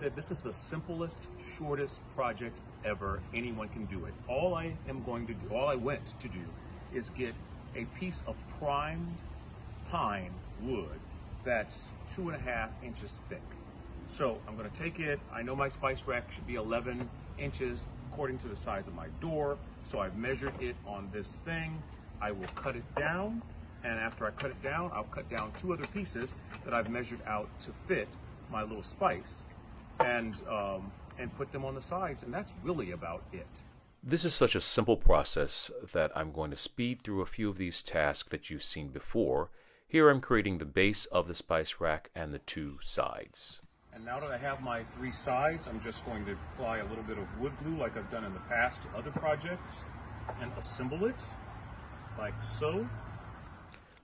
said, this is the simplest, shortest project ever. Anyone can do it. All I went to do is get a piece of primed pine wood that's 2.5 inches thick. So I'm going to take it. I know my spice rack should be 11 inches according to the size of my door. So I've measured it on this thing. I will cut it down, and after I cut it down, I'll cut down 2 other pieces that I've measured out to fit my little spice, and put them on the sides, and that's really about it. This is such a simple process that I'm going to speed through a few of these tasks that you've seen before. Here I'm creating the base of the spice rack and the 2 sides. And now that I have my 3 sides, I'm just going to apply a little bit of wood glue like I've done in the past to other projects and assemble it like so.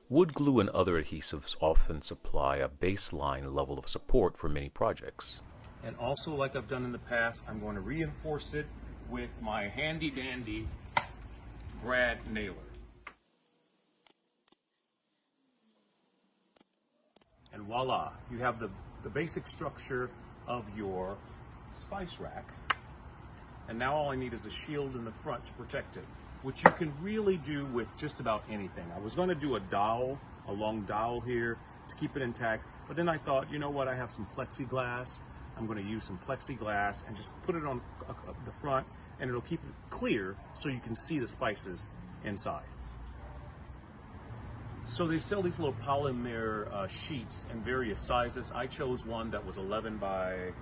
Wood glue and other adhesives often supply a baseline level of support for many projects. And also, like I've done in the past, I'm going to reinforce it with my handy dandy brad nailer. And voila, you have the basic structure of your spice rack. And now all I need is a shield in the front to protect it, which you can really do with just about anything. I was going to do a long dowel here to keep it intact, but then I thought, you know what, I have some plexiglass. I'm going to use some plexiglass and just put it on the front, and it'll keep it clear so you can see the spices inside. So they sell these little polymer sheets in various sizes. I chose one that was 11 by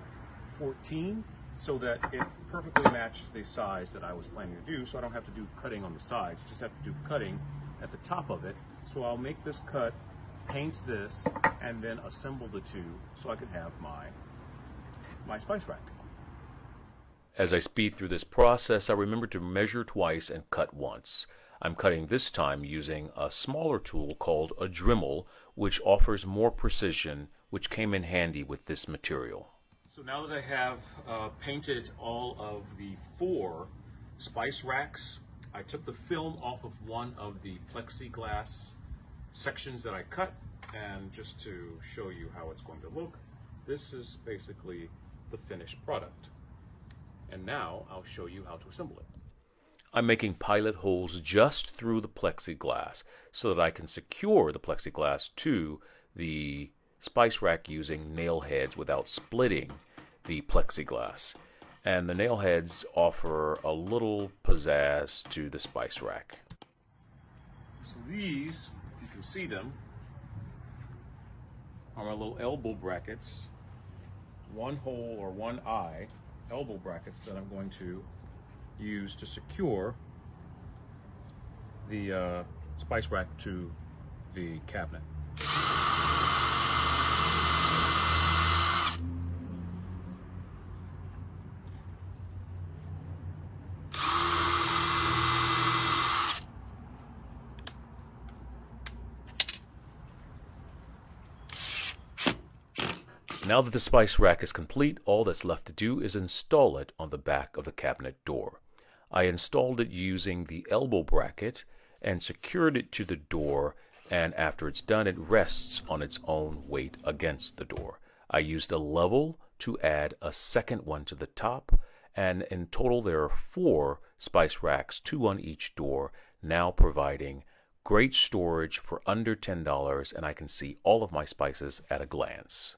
14 so that it perfectly matched the size that I was planning to do, so I don't have to do cutting on the sides, just have to do cutting at the top of it. So I'll make this cut, paint this, and then assemble the 2 so I can have my spice rack. As I speed through this process, I remember to measure twice and cut once. I'm cutting this time using a smaller tool called a Dremel, which offers more precision, which came in handy with this material. So now that I have painted all of the 4 spice racks, I took the film off of one of the plexiglass sections that I cut, and just to show you how it's going to look, this is basically the finished product. And now I'll show you how to assemble it. I'm making pilot holes just through the plexiglass so that I can secure the plexiglass to the spice rack using nail heads without splitting the plexiglass. And the nail heads offer a little pizzazz to the spice rack. So these, you can see them, are my little elbow brackets, 1 hole or 1 eye elbow brackets that I'm going to use to secure the spice rack to the cabinet. Now that the spice rack is complete, all that's left to do is install it on the back of the cabinet door. I installed it using the elbow bracket and secured it to the door, and after it's done, it rests on its own weight against the door. I used a level to add a second one to the top, and in total there are 4 spice racks, 2 on each door, now providing great storage for under $10, and I can see all of my spices at a glance.